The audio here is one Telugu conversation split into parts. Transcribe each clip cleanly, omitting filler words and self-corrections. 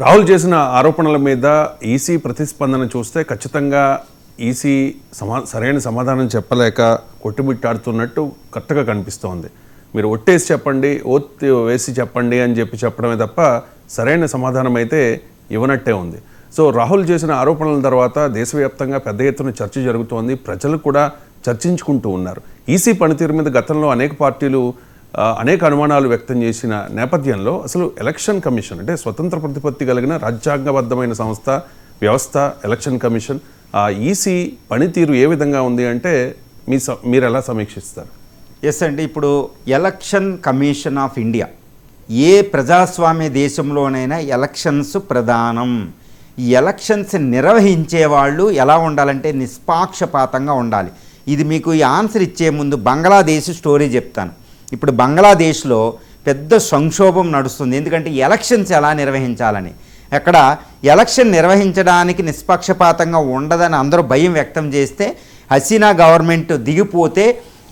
రాహుల్ చేసిన ఆరోపణల మీద ఈసీ ప్రతిస్పందన చూస్తే ఖచ్చితంగా ఈసీ సరైన సమాధానం చెప్పలేక కొట్టుమిట్టాడుతున్నట్టు కరెక్ట్గా కనిపిస్తోంది. మీరు ఒట్టేసి చెప్పండి, ఓత్ వేసి చెప్పండి అని చెప్పడమే తప్ప సరైన సమాధానం అయితే ఇవ్వనట్టే ఉంది. సో రాహుల్ చేసిన ఆరోపణల తర్వాత దేశవ్యాప్తంగా పెద్ద ఎత్తున చర్చ జరుగుతోంది. ప్రజలు కూడా చర్చించుకుంటూ ఉన్నారు. ఈసీ పనితీరు మీద గతంలో అనేక పార్టీలు అనేక అనుమానాలు వ్యక్తం చేసిన నేపథ్యంలో అసలు ఎలక్షన్ కమిషన్ అంటే స్వతంత్ర ప్రతిపత్తి కలిగిన రాజ్యాంగబద్ధమైన వ్యవస్థ ఎలక్షన్ కమిషన్, ఈసీ పనితీరు ఏ విధంగా ఉంది అంటే మీరు ఎలా సమీక్షిస్తారు? ఎస్ అండి, ఇప్పుడు ఎలక్షన్ కమిషన్ ఆఫ్ ఇండియా ఏ ప్రజాస్వామ్య దేశంలోనైనా ఎలక్షన్స్ ప్రధానం. ఈ ఎలక్షన్స్ నిర్వహించే వాళ్ళు ఎలా ఉండాలంటే నిష్పాక్షపాతంగా ఉండాలి. ఇది మీకు ఈ ఆన్సర్ ఇచ్చే ముందు బంగ్లాదేశ్ స్టోరీ చెప్తాను. ఇప్పుడు బంగ్లాదేశ్లో పెద్ద సంక్షోభం నడుస్తుంది. ఎందుకంటే ఎలక్షన్స్ ఎలా నిర్వహించాలని, అక్కడ ఎలక్షన్ నిర్వహించడానికి నిష్పక్షపాతంగా ఉండదని అందరూ భయం వ్యక్తం చేస్తే హసీనా గవర్నమెంట్ దిగిపోతే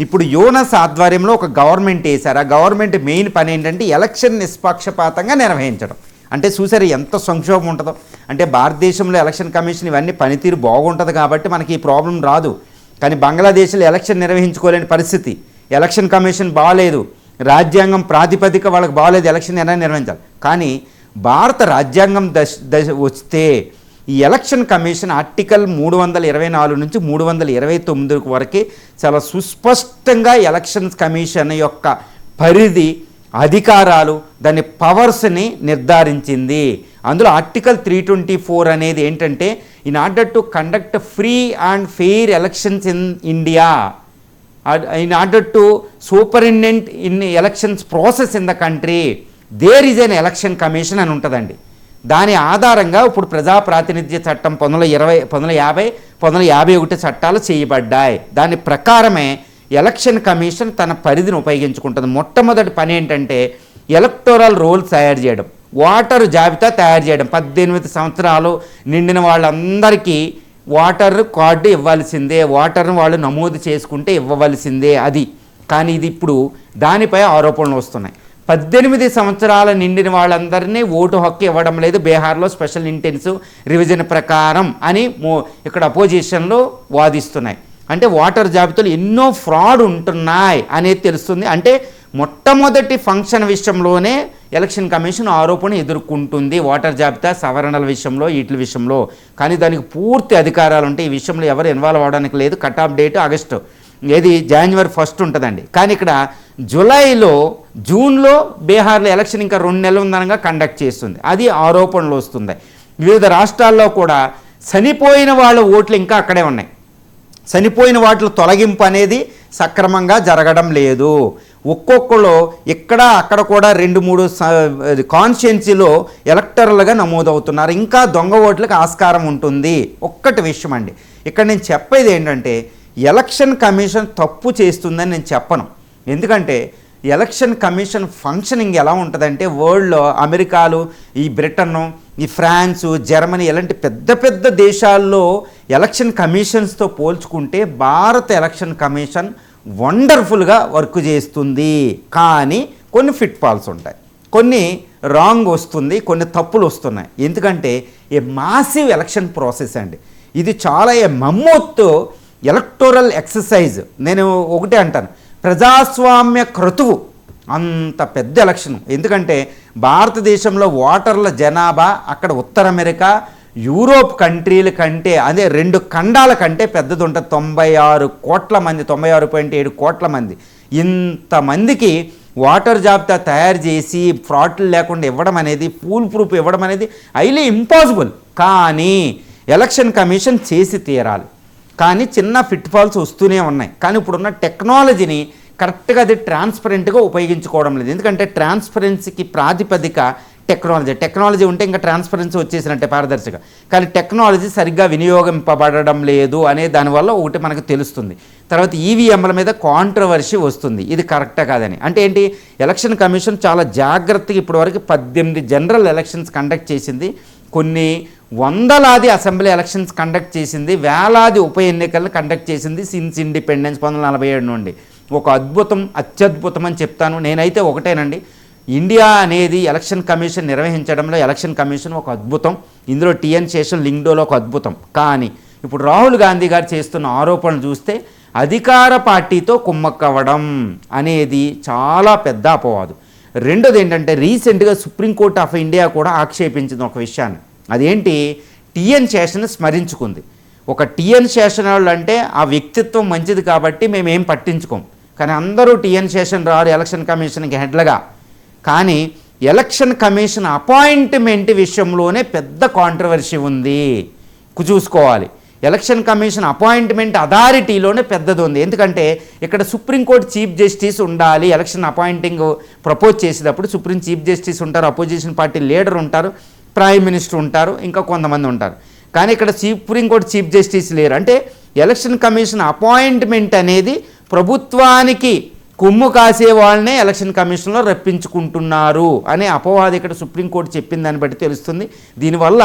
ఇప్పుడు యోనస్ ఆధ్వర్యంలో ఒక గవర్నమెంట్ వేశారు. ఆ గవర్నమెంట్ మెయిన్ పని ఏంటంటే ఎలక్షన్ నిష్పక్షపాతంగా నిర్వహించడం. అంటే చూసారు ఎంత సంక్షోభం ఉంటుందో. అంటే భారతదేశంలో ఎలక్షన్ కమిషన్ ఇవన్నీ పనితీరు బాగుంటుంది కాబట్టి మనకి ఈ ప్రాబ్లం రాదు. కానీ బంగ్లాదేశ్లో ఎలక్షన్ నిర్వహించుకోలేని పరిస్థితి, ఎలక్షన్ కమిషన్ బాగాలేదు, రాజ్యాంగం ప్రాతిపదిక వాళ్ళకి బాగాలేదు, ఎలక్షన్ ఎలా నిర్వహించాలి. కానీ భారత రాజ్యాంగం దశ వస్తే ఈ ఎలక్షన్ కమిషన్ ఆర్టికల్ 324 నుంచి 329 వరకే చాలా సుస్పష్టంగా ఎలక్షన్స్ కమిషన్ యొక్క పరిధి, అధికారాలు, దాని పవర్స్ని నిర్ధారించింది. అందులో ఆర్టికల్ 324 అనేది ఏంటంటే in order to conduct free and fair elections in India, in order to superintend in elections process in the country, there is an election commission అని ఉంటుందండి. దాని ఆధారంగా ఇప్పుడు ప్రజా ప్రాతినిధ్య చట్టం 1950, 1951 చట్టాలు చేయబడ్డాయి. దాని ప్రకారమే ఎలక్షన్ కమిషన్ తన పరిధిని ఉపయోగించుకుంటుంది. మొట్టమొదటి పని ఏంటంటే ఎలక్టోరల్ రోల్స్ తయారు చేయడం, ఓటరు జాబితా తయారు చేయడం. 18 సంవత్సరాలు నిండిన వాళ్ళందరికీ ఓటర్ కార్డు ఇవ్వాల్సిందే, ఓటర్ను వాళ్ళు నమోదు చేసుకుంటే ఇవ్వవలసిందే అది. కానీ ఇది ఇప్పుడు దానిపై ఆరోపణలు వస్తున్నాయి. 18 సంవత్సరాల నిండిన వాళ్ళందరినీ ఓటు హక్కు ఇవ్వడం లేదు బీహార్లో స్పెషల్ ఇంటెన్సివ్ రివిజన్ ప్రకారం అని ఇక్కడ అపోజిషన్లో వాదిస్తున్నాయి. అంటే ఓటర్ జాబితాలో ఎన్నో ఫ్రాడ్ ఉంటున్నాయి అనేది తెలుస్తుంది. అంటే మొట్టమొదటి ఫంక్షన్ విషయంలోనే ఎలక్షన్ కమిషన్ ఆరోపణ ఎదుర్కొంటుంది, ఓటర్ జాబితా సవరణల విషయంలో, వీటి విషయంలో. కానీ దానికి పూర్తి అధికారాలు ఉంటాయి. ఈ విషయంలో ఎవరు ఇన్వాల్వ్ అవ్వడానికి లేదు. కట్ ఆఫ్ డేట్ ఆగస్టు, జనవరి 1 ఉంటుందండి. కానీ ఇక్కడ జూన్లో బీహార్లో ఎలక్షన్ ఇంకా 2 నెలలు ఉందనగా కండక్ట్ చేస్తుంది. అది ఆరోపణలు వస్తుంది. వివిధ రాష్ట్రాల్లో కూడా చనిపోయిన వాళ్ళ ఓట్లు ఇంకా అక్కడే ఉన్నాయి. చనిపోయిన వాటిలో తొలగింపు అనేది సక్రమంగా జరగడం లేదు. ఒక్కొక్కరు ఇక్కడ అక్కడ కూడా 2-3 కాన్స్టిట్యున్సీలో ఎలక్టర్లుగా నమోదవుతున్నారు. ఇంకా దొంగ ఓట్లకు ఆస్కారం ఉంటుంది. ఒక్కటి విషయం అండి, ఇక్కడ నేను చెప్పేది ఏంటంటే ఎలక్షన్ కమిషన్ తప్పు చేస్తుందని నేను చెప్పను. ఎందుకంటే ఎలక్షన్ కమిషన్ ఫంక్షనింగ్ ఎలా ఉంటుందంటే వరల్డ్లో అమెరికాలు, ఈ బ్రిటన్, ఈ ఫ్రాన్సు, జర్మనీ ఇలాంటి పెద్ద పెద్ద దేశాల్లో ఎలక్షన్ కమిషన్స్తో పోల్చుకుంటే భారత ఎలక్షన్ కమిషన్ వండర్ఫుల్గా వర్క్ చేస్తుంది. కానీ కొన్ని ఫిట్ ఫాల్స్ ఉంటాయి, కొన్ని రాంగ్ వస్తుంది, కొన్ని తప్పులు వస్తున్నాయి. ఎందుకంటే ఏ మాసివ్ ఎలక్షన్ ప్రాసెస్ అండి ఇది. చాలా ఏ మమ్మోత్ ఎలక్టోరల్ ఎక్సర్సైజ్. నేను ఒకటే అంటాను, ప్రజాస్వామ్య క్రతువు అంత పెద్ద ఎలక్షన్. ఎందుకంటే భారతదేశంలో ఓటర్ల జనాభా అక్కడ ఉత్తర అమెరికా, యూరోప్ కంట్రీల కంటే, అదే 2 ఖండాల కంటే పెద్దది ఉంటుంది. 96 కోట్ల మంది, 96.7 కోట్ల మంది. ఇంతమందికి ఓటర్ జాబితా తయారు చేసి ఫ్రాడ్లు లేకుండా ఇవ్వడం అనేది, ఫూల్ ప్రూఫ్ ఇవ్వడం అనేది హైలీ ఇంపాసిబుల్. కానీ ఎలక్షన్ కమిషన్ చేసి తీరాలి. కానీ చిన్న ఫిట్ ఫాల్స్ వస్తూనే ఉన్నాయి. కానీ ఇప్పుడున్న టెక్నాలజీని కరెక్ట్గా అది ట్రాన్స్పరెంట్గా ఉపయోగించుకోవడం లేదు. ఎందుకంటే ట్రాన్స్పరెన్సీకి ప్రాతిపదిక టెక్నాలజీ ఉంటే ఇంకా ట్రాన్స్పరెన్సీ వచ్చేసినట్టే, పారదర్శక. కానీ టెక్నాలజీ సరిగ్గా వినియోగింపబడడం లేదు అనే దానివల్ల ఒకటి మనకు తెలుస్తుంది. తర్వాత ఈవీఎంల మీద కాంట్రవర్సీ వస్తుంది, ఇది కరెక్టా కాదని. అంటే ఏంటి, ఎలక్షన్ కమిషన్ చాలా జాగ్రత్తగా ఇప్పటివరకు 18 జనరల్ ఎలక్షన్స్ కండక్ట్ చేసింది, కొన్ని వందలాది అసెంబ్లీ ఎలక్షన్స్ కండక్ట్ చేసింది, వేలాది ఉప ఎన్నికలను కండక్ట్ చేసింది సిన్స్ ఇండిపెండెన్స్ 1947 నుండి. ఒక అద్భుతం, అత్యద్భుతం అని చెప్తాను నేనైతే. ఒకటేనండి, ఇండియా అనేది ఎలక్షన్ కమిషన్ నిర్వహించడంలో ఎలక్షన్ కమిషన్ ఒక అద్భుతం, ఇందులో టిఎన్ శేషన్ లింగ్డోలో ఒక అద్భుతం. కానీ ఇప్పుడు రాహుల్ గాంధీ గారు చేస్తున్న ఆరోపణలు చూస్తే అధికార పార్టీతో కుమ్మక్కవ్వడం అనేది చాలా పెద్ద అపవాదు. రెండోది ఏంటంటే రీసెంట్గా సుప్రీంకోర్టు ఆఫ్ ఇండియా కూడా ఆక్షేపించింది ఒక విషయాన్ని. అదేంటి, టిఎన్ శేషన్ స్మరించుకుంది. ఒక టిఎన్ శేషన్ వాళ్ళు అంటే ఆ వ్యక్తిత్వం మంచిది కాబట్టి మేమేం పట్టించుకోం, కానీ అందరూ టిఎన్ శేషన్ రారు ఎలక్షన్ కమిషన్కి హెడ్లుగా. కానీ ఎలక్షన్ కమిషన్ అపాయింట్మెంట్ విషయంలోనే పెద్ద కాంట్రవర్సీ ఉంది. చూసుకోవాలి, ఎలక్షన్ కమిషన్ అపాయింట్మెంట్ అథారిటీలోనే పెద్దది ఉంది. ఎందుకంటే ఇక్కడ సుప్రీంకోర్టు చీఫ్ జస్టిస్ ఉండాలి. ఎలక్షన్ అపాయింటింగ్ ప్రపోజ్ చేసేటప్పుడు సుప్రీం చీఫ్ జస్టిస్ ఉంటారు, అపోజిషన్ పార్టీ లీడర్ ఉంటారు, ప్రైమ్ మినిస్టర్ ఉంటారు, ఇంకా కొంతమంది ఉంటారు. కానీ ఇక్కడ సుప్రీంకోర్టు చీఫ్ జస్టిస్ లేరు. అంటే ఎలక్షన్ కమిషన్ అపాయింట్మెంట్ అనేది ప్రభుత్వానికి కొమ్ము కాసే వాళ్ళనే ఎలక్షన్ కమిషన్లో రప్పించుకుంటున్నారు అనే అపవాదం ఇక్కడ సుప్రీంకోర్టు చెప్పిన దాన్ని బట్టి తెలుస్తుంది. దీనివల్ల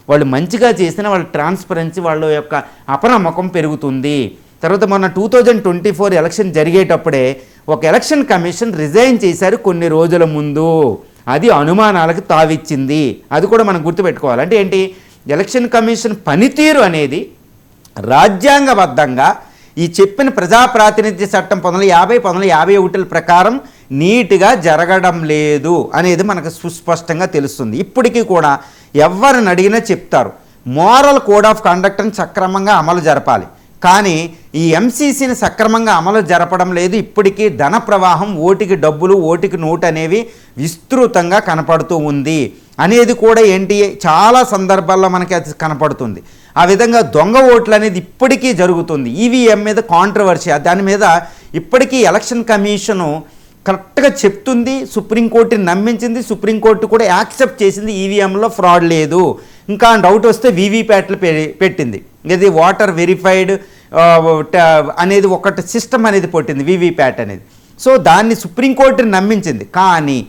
వాళ్ళు మంచిగా చేసిన వాళ్ళ ట్రాన్స్పరెన్సీ, వాళ్ళ యొక్క అపనమ్మకం పెరుగుతుంది. తర్వాత మొన్న 2024 ఎలక్షన్ జరిగేటప్పుడే ఒక ఎలక్షన్ కమిషన్ రిజైన్ చేశారు కొన్ని రోజుల ముందు. అది అనుమానాలకు తావిచ్చింది. అది కూడా మనం గుర్తుపెట్టుకోవాలి. అంటే ఏంటి, ఎలక్షన్ కమిషన్ పనితీరు అనేది రాజ్యాంగబద్ధంగా ఈ చెప్పిన ప్రజాప్రాతినిధ్య చట్టం 1950, 1951 ప్రకారం నీట్గా జరగడం లేదు అనేది మనకు సుస్పష్టంగా తెలుస్తుంది. ఇప్పటికీ కూడా ఎవరిని అడిగినా చెప్తారు మోరల్ కోడ్ ఆఫ్ కండక్ట్ని సక్రమంగా అమలు జరపాలి, కానీ ఈ ఎంసీసీని సక్రమంగా అమలు జరపడం లేదు. ఇప్పటికీ ధన ప్రవాహం, ఓటికి డబ్బులు, ఓటికి నోటు అనేవి విస్తృతంగా కనపడుతూ ఉంది అనేది కూడా ఏంటి చాలా సందర్భాల్లో మనకి అది కనపడుతుంది. ఆ విధంగా దొంగ ఓట్లు అనేది ఇప్పటికీ జరుగుతుంది. ఈవీఎం మీద కాంట్రవర్సీ, దాని మీద ఇప్పటికీ ఎలక్షన్ కమిషను కరెక్ట్గా చెప్తుంది, సుప్రీంకోర్టుని నమ్మించింది, సుప్రీంకోర్టు కూడా యాక్సెప్ట్ చేసింది ఈవీఎంలో ఫ్రాడ్ లేదు. ఇంకా డౌట్ వస్తే వీవీప్యాట్లు పెట్టింది. ఇది వాటర్ వెరిఫైడ్ అనేది ఒకటి సిస్టమ్ అనేది పెట్టింది వీవీప్యాట్ అనేది. సో దాన్ని సుప్రీంకోర్టుని నమ్మించింది. కానీ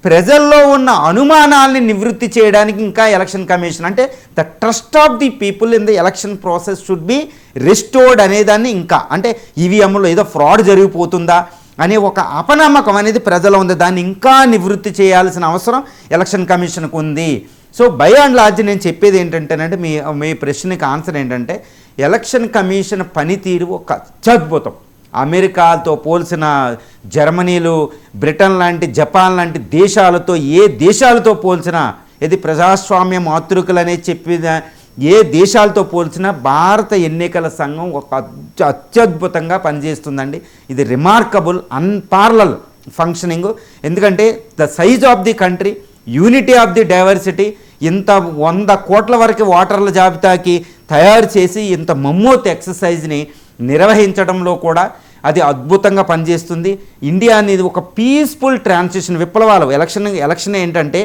ప్రజల్లో ఉన్న అనుమానాల్ని నివృత్తి చేయడానికి ఇంకా ఎలక్షన్ కమిషన్ అంటే the trust of the people in the election process should be restored అనేదాన్ని ఇంకా అంటే ఈవీఎంలో ఏదో ఫ్రాడ్ జరిగిపోతుందా అనే ఒక అపనమ్మకం అనేది ప్రజల్లో ఉంది. దాన్ని ఇంకా నివృత్తి చేయాల్సిన అవసరం ఎలక్షన్ కమిషన్కు ఉంది. సో బై అండ్ లార్జ్ నేను చెప్పేది ఏంటంటేనంటే మీ ప్రశ్నకి ఆన్సర్ ఏంటంటే ఎలక్షన్ కమిషన్ పనితీరు ఒక అత్యద్భుతం. అమెరికాతో పోల్చిన జర్మనీలు, బ్రిటన్ లాంటి, జపాన్ లాంటి దేశాలతో ఏ దేశాలతో పోల్చినా, ఇది ప్రజాస్వామ్య మాతృకలు అనేది చెప్పిన ఏ దేశాలతో పోల్చినా భారత ఎన్నికల సంఘం ఒక అత్యద్భుతంగా పనిచేస్తుందండి. ఇది రిమార్కబుల్, అన్పారలల్ ఫంక్షనింగ్. ఎందుకంటే the size of the country, unity of the diversity, ఇంత 100 కోట్ల వరకు ఓటర్ల జాబితాకి తయారు చేసి ఇంత మమ్మోత్ ఎక్సర్సైజ్ని నిర్వహించడంలో కూడా అది అద్భుతంగా పనిచేస్తుంది. ఇండియా అనేది ఒక పీస్ఫుల్ ట్రాన్సిషన్, విప్లవాలు. ఎలక్షన్ ఏంటంటే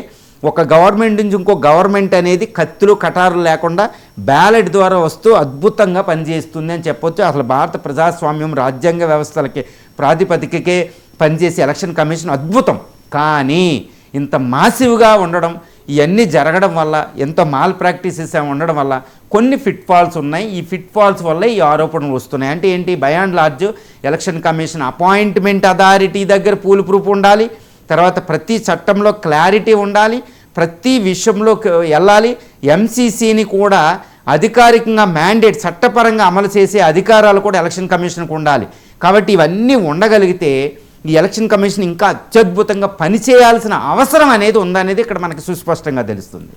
ఒక గవర్నమెంట్ నుంచి ఇంకో గవర్నమెంట్ అనేది కత్తులు కటారులు లేకుండా బ్యాలెట్ ద్వారా వస్తూ అద్భుతంగా పనిచేస్తుంది అని చెప్పొచ్చు. అసలు భారత ప్రజాస్వామ్యం రాజ్యాంగ వ్యవస్థలకి ప్రాతిపదికకే పనిచేసే ఎలక్షన్ కమిషన్ అద్భుతం. కానీ ఇంత మాసివ్గా ఉండడం, ఇవన్నీ జరగడం వల్ల, ఎంతో మాల్ ప్రాక్టీసెస్ ఉండడం వల్ల కొన్ని ఫిట్ ఫాల్స్ ఉన్నాయి. ఈ ఫిట్ ఫాల్స్ వల్ల ఈ ఆరోపణలు వస్తున్నాయి. అంటే ఏంటి, by and large election commission appointment authority దగ్గర పూల్ ప్రూఫ్ ఉండాలి, తర్వాత ప్రతి చట్టంలో క్లారిటీ ఉండాలి, ప్రతి విషయంలో వెళ్ళాలి. ఎంసీసీని కూడా అధికారికంగా మ్యాండేట్, చట్టపరంగా అమలు చేసే అధికారాలు కూడా ఎలక్షన్ కమిషన్కు ఉండాలి. కాబట్టి ఇవన్నీ ఉండగలిగితే ఈ ఎలక్షన్ కమిషన్ ఇంకా అత్యద్భుతంగా పనిచేయాల్సిన అవసరం అనేది ఉందనేది ఇక్కడ మనకి సుస్పష్టంగా తెలుస్తుంది.